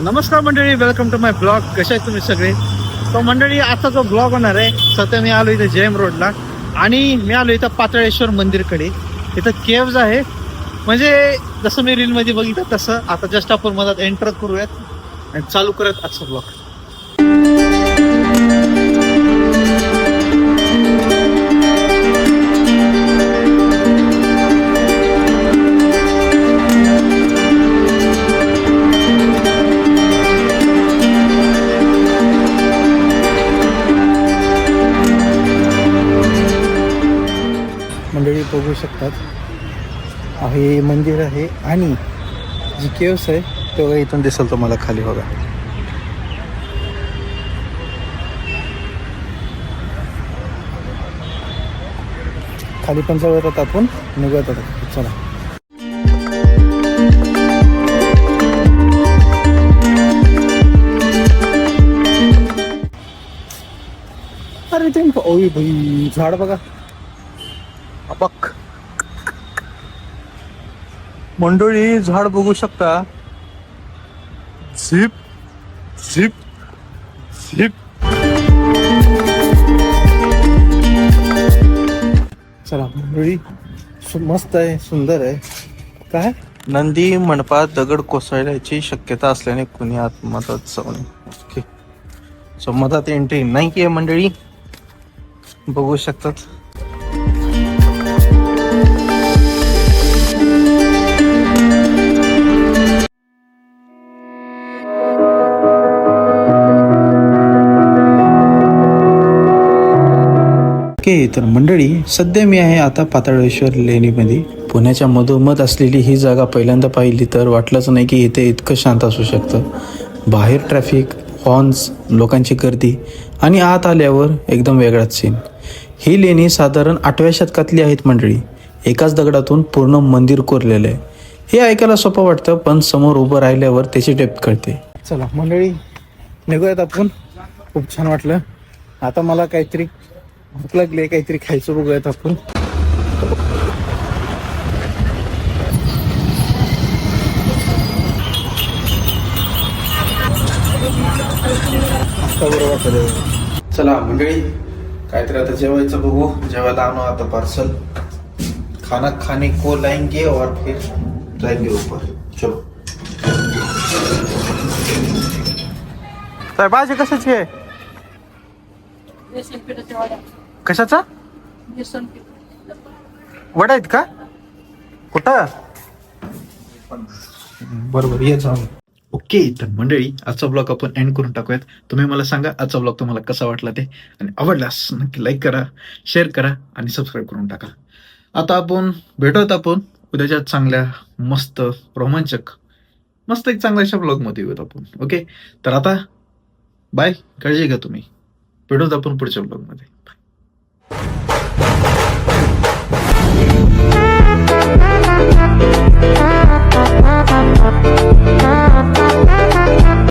नमस्कार मंडळी, welcome to my blog. कसे आहेत तुम्ही सगळे? तो मंडळी, आजचा जो ब्लॉग होणार आहे, सध्या मी आलो इथे जेएम रोडला आणि मी आलो इथं पाताळेश्वर मंदिरकडे. इथं केव्ज आहे, म्हणजे जसं मी रीलमध्ये बघितलं तसं. आता जस्ट आपण मधात एंटर करूयात आणि चालू करूयात आजचा ब्लॉग. मंडळी बघू शकतात, हे मंदिर आहे आणि जी केव्स आहे तेव्हा इथून दिसेल तुम्हाला खाली बघा. खाली पण जाऊयात आपण, निघूयात आता. चला. अरे ते ओय भाई, झाड बघा. अबक मंडळी, झाड बघू शकता. Zip zip zip. चला मंडळी, मस्त आहे, सुंदर आहे. काय नंदी मंडपात दगड कोसळण्याची शक्यता असल्याने कुणी आतमधात जाऊ नये. ओके, सो मधात एंट्री नाही की मंडळी, बघू शकतात. ओके, तर मंडळी, सध्या मी आहे आता पाताळेश्वर लेणीमध्ये. पुण्याच्या मधोमध असलेली ही जागा पहिल्यांदा पाहिली तर वाटलंच नाही की इथे इतकं शांत असू शकतं. बाहेर ट्रॅफिक, हॉर्न्स, लोकांची गर्दी आणि आत आल्यावर एकदम वेगळाच सीन. ही लेणी साधारण 8व्या शतकातली आहेत मंडळी. एकाच दगडातून पूर्ण मंदिर कोरलेलं आहे. हे ऐकायला सोपं वाटतं, पण समोर उभं राहिल्यावर त्याची डेप्थ कळते. चला मंडळी, निघूयात आपण. खूप छान वाटलं. आता मला काहीतरी भूक लागली, काहीतरी खायचं. बघूयात आपण. चला मंडळी, काहीतरी आता जेवायचं बघू. जेवायला आणू आता पार्सल. खाना खाने को लाएंगे और फिर जाएंगे ऊपर. चलो. तर भाजी कशाची आहे? कशाचा वडा आहेत का? कुठं? बरोबर, ये जाऊन. ओके, तर मंडळी, आजचा ब्लॉग आपण एंड करून टाकूयात. तुम्ही मला सांगा आजचा ब्लॉग तुम्हाला कसा वाटला ते, आणि आवडल्यास नक्की लाईक करा, शेअर करा आणि सबस्क्राईब करून टाका. आता आपण भेटूयात आपण उद्याच्या चांगल्या, मस्त, रोमांचक, मस्त एक चांगल्याशा ब्लॉगमध्ये येऊयात आपण. ओके, तर आता बाय, काळजी घ्या तुम्ही. भेटूयात आपण पुढच्या ब्लॉगमध्ये.